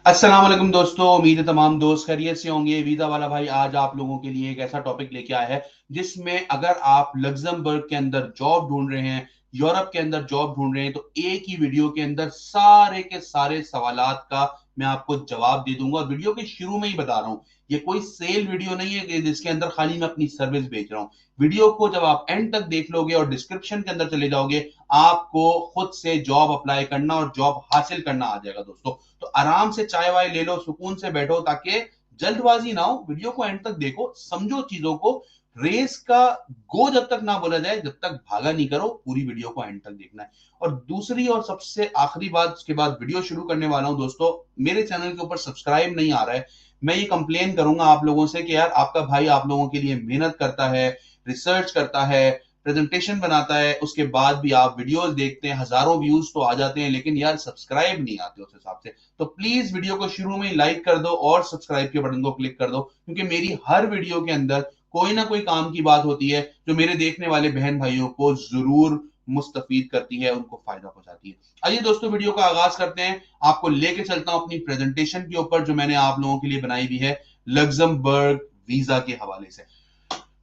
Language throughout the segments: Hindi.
अस्सलाम वालेकुम दोस्तों, उम्मीद है तमाम दोस्त खैरियत से होंगे। वीजा वाला भाई आज आप लोगों के लिए एक ऐसा टॉपिक लेके आया है जिसमें अगर आप लग्जमबर्ग के अंदर जॉब ढूंढ रहे हैं, यूरोप के अंदर जॉब ढूंढ रहे हैं, तो एक ही वीडियो के अंदर सारे के सारे सवालात का मैं आपको जवाब दे दूंगा। और वीडियो के शुरू में ही बता रहा हूं, ये कोई सेल वीडियो नहीं है कि जिसके अंदर खाली मैं अपनी सर्विस बेच रहा हूं। वीडियो को जब आप एंड तक देख लोगे और डिस्क्रिप्शन के अंदर चले जाओगे, आपको खुद से जॉब अप्लाई करना और जॉब हासिल करना आ जाएगा दोस्तों। तो आराम से चाय वाय ले लो, सुकून से बैठो, ताकि जल्दबाजी ना हो। वीडियो को एंड तक देखो, समझो चीजों को। रेस का गो जब तक ना बोला जाए, जब तक भागा नहीं करो। पूरी वीडियो को एंड तक देखना है। और दूसरी और सबसे आखिरी बात, उसके बाद वीडियो शुरू करने वाला हूं दोस्तों, मेरे चैनल के ऊपर सब्सक्राइब नहीं आ रहा है। मैं ये कंप्लेन करूंगा आप लोगों से कि यार आपका भाई आप लोगों के लिए मेहनत करता है, रिसर्च करता है, प्रेजेंटेशन बनाता है, उसके बाद भी आप वीडियोस देखते हैं, हजारों व्यूज तो आ जाते हैं, लेकिन यार सब्सक्राइब नहीं आते उस हिसाब से। तो प्लीज वीडियो को शुरू में लाइक कर दो और सब्सक्राइब के बटन को क्लिक कर दो, क्योंकि मेरी हर वीडियो के अंदर कोई ना कोई काम की बात होती है जो मेरे देखने वाले बहन भाइयों को जरूर मुस्तफीद करती है, उनको फायदा पहुंचाती है। आइए दोस्तों, वीडियो का आगाज करते हैं। आपको लेके चलता हूं अपनी प्रेजेंटेशन के ऊपर जो मैंने आप लोगों के लिए बनाई भी है लग्जमबर्ग वीजा के हवाले से।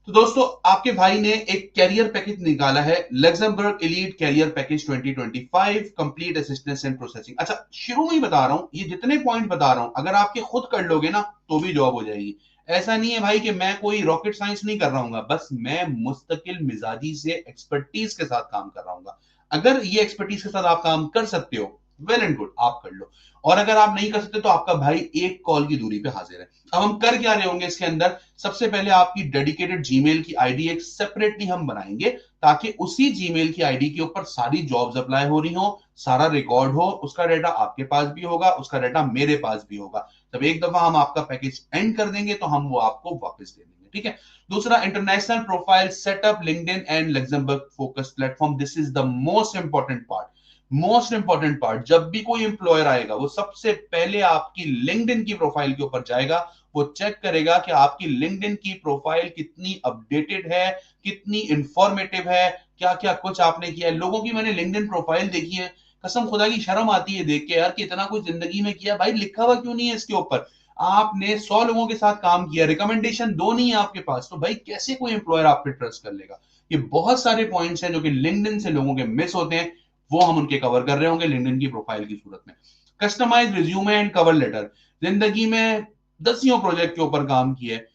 तो दोस्तों, आपके भाई ने एक कैरियर पैकेज निकाला है, Luxembourg elite career package 2025 complete assistance and processing. अच्छा, शुरू में ही बता रहा हूं, ये जितने पॉइंट बता रहा हूं अगर आपके खुद कर लोगे ना तो भी जॉब हो जाएगी। ऐसा नहीं है भाई कि मैं कोई रॉकेट साइंस नहीं कर रहा हूँ, बस मैं मुस्तकिल मिजाजी से एक्सपर्टीज के साथ काम कर रहा हूँ। अगर ये एक्सपर्टीज के साथ आप काम कर सकते हो, वेल एंड गुड, आप कर लो। और अगर आप नहीं कर सकते तो आपका भाई एक कॉल की दूरी पे हाजिर है। अब हम कर क्या रहे होंगे इसके अंदर, सबसे पहले आपकी डेडिकेटेड जीमेल की आईडी एक सेपरेटली हम बनाएंगे, ताकि उसी जीमेल की आईडी के ऊपर सारी जॉब्स अप्लाई हो रही हो, सारा रिकॉर्ड हो, उसका डाटा आपके पास भी होगा, उसका डाटा मेरे पास भी होगा। जब एक दफा हम आपका पैकेज एंड कर देंगे तो हम वो आपको वापस दे देंगे, ठीक है। दूसरा, international profile setup, LinkedIn and Luxembourg focus platform. This is the most important part. Most important part, जब भी कोई इंप्लॉयर आएगा वो सबसे पहले आपकी लिंक्डइन की प्रोफाइल के ऊपर जाएगा। वो चेक करेगा कि आपकी लिंक्डइन की प्रोफाइल कितनी अपडेटेड है, कितनी इंफॉर्मेटिव है, क्या क्या कुछ आपने किया है। लोगों की मैंने लिंक्डइन प्रोफाइल देखी है, कसम खुदा की शर्म आती है देख के यार कि इतना कुछ जिंदगी में किया, भाई लिखा हुआ क्यों नहीं है इसके ऊपर। आपने 100 लोगों के साथ काम किया, रिकमेंडेशन दो नहीं है आपके पास, तो भाई कैसे कोई एम्प्लॉयर आप पे ट्रस्ट कर लेगा। ये बहुत सारे पॉइंट्स हैं जो कि लिंक्डइन से लोगों के मिस होते हैं, वो हम उनके कवर कर रहे होंगे लिंक्डइन की प्रोफाइल की सूरत में। Customize resume and cover letter. जिंदगी में दसियों प्रोजेक्ट के ऊपर काम किया है,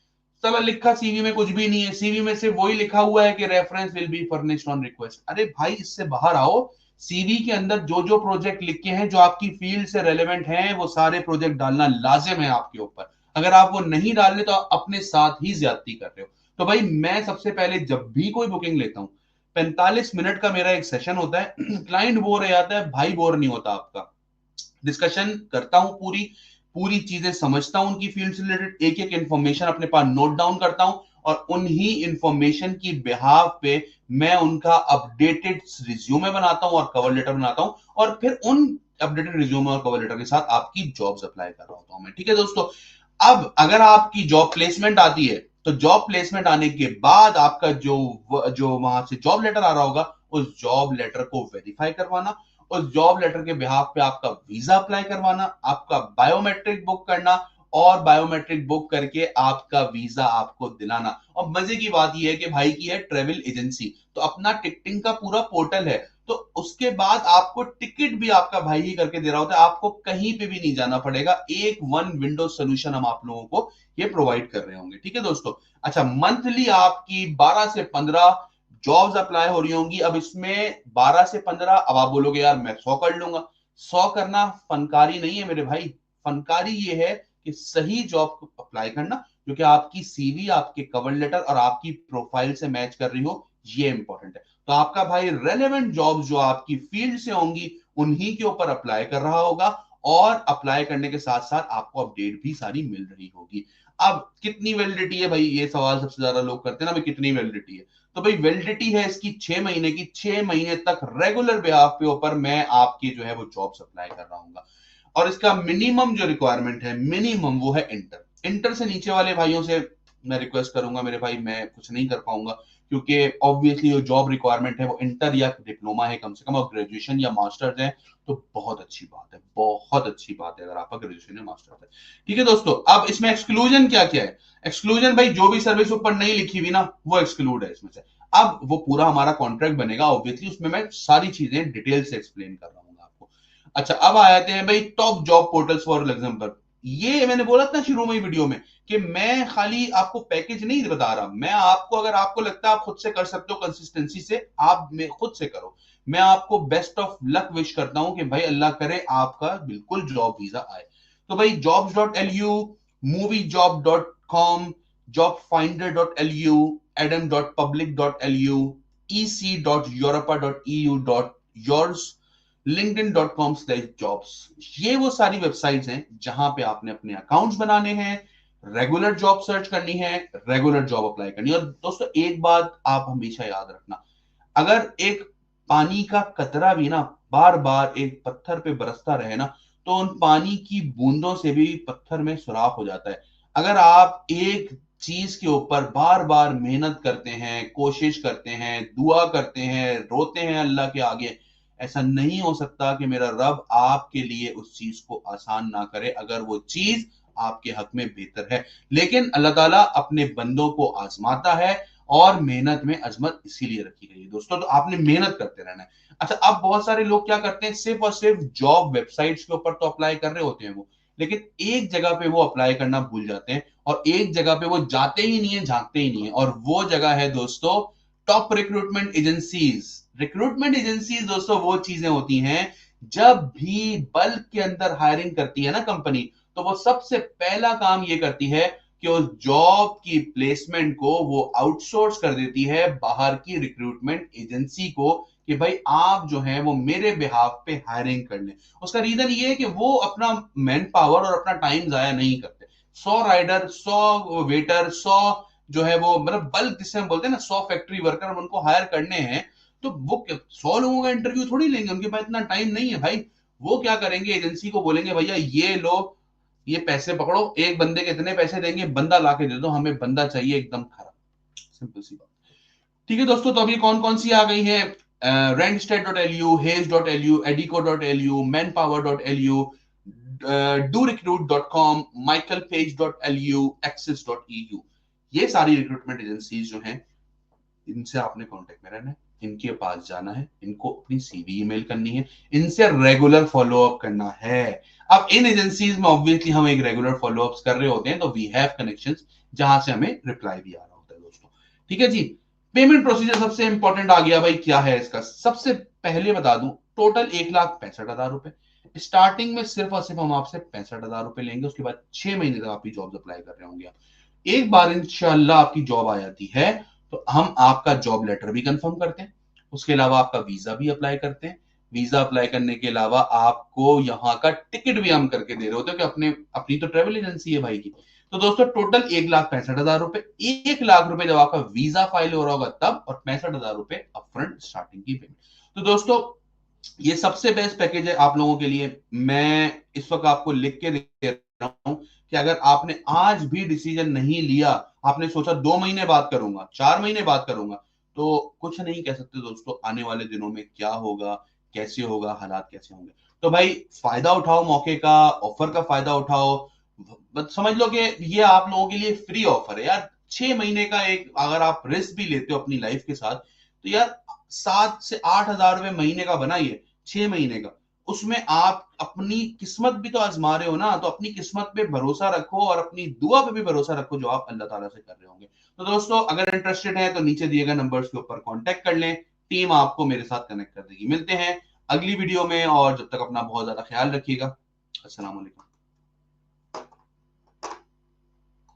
साला लिखा सीवी में कुछ भी नहीं है। सीवी में से वही लिखा हुआ है कि reference will be furnished on request. अरे भाई, इससे बाहर आओ। सीवी के अंदर जो जो प्रोजेक्ट लिखे हैं जो आपकी फील्ड से रेलेवेंट हैं, वो सारे प्रोजेक्ट डालना लाजिम है आपके ऊपर। अगर आप वो नहीं डाल रहे तो आप अपने साथ ही ज्यादती कर रहे हो। तो भाई, मैं सबसे पहले जब भी कोई बुकिंग लेता हूं, 45 मिनट का मेरा एक सेशन होता है। क्लाइंट बोर हो जाता है, भाई बोर नहीं होता आपका। डिस्कशन करता हूं, पूरी पूरी चीजें समझता हूं, उनकी फील्ड से रिलेटेड एक एक इंफॉर्मेशन अपने पास नोट डाउन करता हूं, और उन्हीं इंफॉर्मेशन की बिहाफ पे मैं उनका अपडेटेड रिज्यूमे बनाता हूं और कवर लेटर बनाता हूं, और फिर उन अपडेटेड रिज्यूमे और कवर लेटर के साथ आपकी जॉब्स अप्लाई कर रहा होता हूं मैं, ठीक है दोस्तों। अब अगर आपकी जॉब प्लेसमेंट आती है, तो जॉब प्लेसमेंट आने के बाद आपका जो जो वहां से जॉब लेटर आ रहा होगा, उस जॉब लेटर को वेरीफाई करवाना, उस जॉब लेटर के बिहाफ पे आपका वीजा अप्लाई करवाना, आपका बायोमेट्रिक बुक करना, और बायोमेट्रिक बुक करके आपका वीजा आपको दिलाना। और मजे की बात यह है कि भाई की है ट्रेवल एजेंसी, तो अपना टिकटिंग का पूरा पोर्टल है। तो उसके बाद आपको टिकट भी आपका भाई ही करके दे रहा होता है, आपको कहीं पे भी नहीं जाना पड़ेगा। एक वन विंडो सोल्यूशन हम आप लोगों को ये प्रोवाइड कर रहे होंगे, ठीक है दोस्तों। अच्छा, मंथली आपकी 12 से 15 जॉब्स अप्लाई हो रही होंगी। अब इसमें 12 से 15, अब आप बोलोगे यार मैं 100 कर लूंगा। 100 करना फनकारी नहीं है मेरे भाई। फनकारी ये है कि सही जॉब को अप्लाई करना, जो कि आपकी सीवी, आपके कवर लेटर और आपकी प्रोफाइल से मैच कर रही हो, ये इंपॉर्टेंट है। तो आपका भाई रेलेवेंट जॉब जो आपकी फील्ड से होंगी उन्हीं के ऊपर अप्लाई कर रहा होगा, और अप्लाई करने के साथ साथ आपको अपडेट भी सारी मिल रही होगी। अब कितनी वैलिडिटी है भाई, ये सवाल सबसे ज्यादा लोग करते हैं ना, भाई कितनी वैलिडिटी है। तो भाई वैलिडिटी है इसकी 6 महीने की। 6 महीने तक रेगुलर बेहाफ पे ऊपर मैं आपकी जो है वो जॉब सप्लाई कर रहा हूँ। और इसका मिनिमम जो रिक्वायरमेंट है, मिनिमम, वो है इंटर। इंटर से नीचे वाले भाइयों से मैं रिक्वेस्ट करूंगा मेरे भाई, मैं कुछ नहीं कर पाऊंगा, क्योंकि ऑब्वियसली जो जॉब रिक्वायरमेंट है वो इंटर या डिप्लोमा है कम से कम, और ग्रेजुएशन या मास्टर्स है तो बहुत अच्छी बात है, बहुत अच्छी बात है अगर आपका ग्रेजुएशन या मास्टर्स है। ठीक है दोस्तों, अब इसमें एक्सक्लूजन क्या क्या है? एक्सक्लूजन भाई जो भी सर्विस ऊपर नहीं लिखी हुई ना वो एक्सक्लूड है इसमें से। अब वो पूरा हमारा कॉन्ट्रैक्ट बनेगा ऑब्वियसली, उसमें मैं सारी चीजें डिटेल से एक्सप्लेन कर रहा हूँ आपको। अच्छा, अब आ जाते हैं भाई top job portals for Luxembourg. ये मैंने बोला था शुरू में ही वीडियो में कि मैं खाली आपको पैकेज नहीं बता रहा, मैं आपको, अगर आपको लगता है आप खुद से कर सकते हो कंसिस्टेंसी से, आप खुद से करो। मैं आपको बेस्ट ऑफ लक विश करता हूं कि भाई अल्लाह करे आपका बिल्कुल जॉब वीजा आए। तो भाई jobs.lu, moviejob.com, jobfinder.lu, adam.public.lu, ec.europa.eu.yours, linkedin.com/jobs। ये वो सारी वेबसाइट्स हैं जहां पे आपने अपने अकाउंट्स बनाने हैं, रेगुलर जॉब सर्च करनी है, रेगुलर जॉब अप्लाई करनी है। और दोस्तों एक बात आप हमेशा याद रखना, अगर एक पानी का कतरा भी ना बार बार एक पत्थर पे बरसता रहे ना, तो उन पानी की बूंदों से भी पत्थर में सुराख हो जाता है। अगर आप एक चीज के ऊपर बार बार मेहनत करते हैं, कोशिश करते हैं, दुआ करते हैं, रोते हैं अल्लाह के आगे, ऐसा नहीं हो सकता कि मेरा रब आपके लिए उस चीज को आसान ना करे अगर वो चीज आपके हक में बेहतर है। लेकिन अल्लाह ताला अपने बंदों को आजमाता है और मेहनत में अजमत इसीलिए रखी गई है दोस्तों, तो आपने मेहनत करते रहना है। अच्छा, अब बहुत सारे लोग क्या करते हैं, सिर्फ और सिर्फ जॉब वेबसाइट्स के ऊपर तो अप्लाई कर रहे होते हैं वो, लेकिन एक जगह पे वो अप्लाई करना भूल जाते हैं, और एक जगह पे वो जाते ही नहीं है, झांकते ही नहीं है, और वो जगह है दोस्तों top recruitment agencies. Recruitment agencies दोस्तों वो चीजें होती हैं, जब भी बल्क के अंदर हायरिंग करती है ना कंपनी, तो वो सबसे पहला काम ये करती है कि उस जॉब की प्लेसमेंट को वो आउटसोर्स कर देती है बाहर की रिक्रूटमेंट एजेंसी को, कि भाई आप जो है वो मेरे बिहाफ पे हायरिंग कर लें। उसका रीजन ये है कि वो अपना मैन पावर और अपना टाइम जाया नहीं करते। 100 राइडर, 100 वेटर, 100 जो है वो मतलब बल्क जिसे हम बोलते हैं ना, 100 फैक्ट्री वर्कर उनको हायर करने हैं, तो वो 100 लोगों का इंटरव्यू थोड़ी लेंगे, उनके पास इतना टाइम नहीं है भाई। वो क्या करेंगे, एजेंसी को बोलेंगे भैया ये लो, ये पैसे पकड़ो, एक बंदे के इतने पैसे देंगे, बंदा लाके दे दो, हमें बंदा चाहिए एकदम खरा। सिंपल सी बात। ठीक है दोस्तों, तो अभी कौन कौन सी आ गई है? randstad.lu, haze.lu, edico.lu, manpower.lu, dorecruit.com, michaelpage.lu, access.eu। ये सारी रिक्रूटमेंट एजेंसीज जो हैं, इनसे आपने कांटेक्ट में रहना है, इनके पास जाना है, इनको अपनी सीवी ईमेल करनी है, इनसे रेगुलर फॉलोअप करना है। अब इन एजेंसीज में ऑब्वियसली हम एक रेगुलर फॉलोअप्स कर रहे होते हैं, तो वी हैव कनेक्शंस जहां से हमें रिप्लाई भी आ रहा होता है दोस्तों। ठीक है जी। पेमेंट प्रोसीजर सबसे इंपॉर्टेंट आ गया भाई, क्या है इसका? सबसे पहले बता दूं, टोटल 1,65,000 रुपए स्टार्टिंग में, सिर्फ और सिर्फ हम आपसे 65,000 रुपए लेंगे। उसके बाद 6 महीने तक आपकी जॉब अप्लाई कर रहे होंगे। एक बार इंशाल्लाह आपकी जॉब आ जाती है तो हम आपका जॉब लेटर भी कंफर्म करते हैं, उसके अलावा आपका वीजा भी अप्लाई करते हैं। वीजा अप्लाई करने के अलावा आपको यहाँ का टिकट भी हम करके दे रहे होते हैं, कि अपने अपनी तो ट्रेवल एजेंसी है भाई की। तो दोस्तों टोटल 1,65,000 रुपए, 1 लाख रुपए जब आपका वीजा फाइल हो रहा होगा तब, और 65,000 रुपए अपफ्रंट स्टार्टिंग की पेमेंट। तो दोस्तों ये सबसे बेस्ट पैकेज है आप लोगों के लिए। मैं इस वक्त आपको लिख के दे रहा हूं कि अगर आपने आज भी डिसीजन नहीं लिया, आपने सोचा 2 महीने बात करूंगा, 4 महीने बात करूंगा, तो कुछ नहीं कह सकते दोस्तों आने वाले दिनों में क्या होगा, कैसे होगा, हालात कैसे होंगे। तो भाई फायदा उठाओ मौके का, ऑफर का फायदा उठाओ। बस समझ लो कि ये आप लोगों के लिए फ्री ऑफर है यार। 6 महीने का एक अगर आप रिस्क भी लेते हो अपनी लाइफ के साथ, तो यार 7 से 8 हजार रुपए महीने का बनाइए, 6 महीने का, उसमें आप अपनी किस्मत भी तो आजमा रहे हो ना, तो अपनी किस्मत पे भरोसा रखो और अपनी दुआ पे भी भरोसा रखो जो आप अल्लाह ताला से कर रहे होंगे। तो दोस्तों अगर इंटरेस्टेड है तो नीचे दिए गए नंबर्स के ऊपर कांटेक्ट कर लें, टीम आपको मेरे साथ कनेक्ट कर देगी। मिलते हैं अगली वीडियो में, और जब तक अपना बहुत ज्यादा ख्याल रखिएगा। अस्सलाम वालेकुम।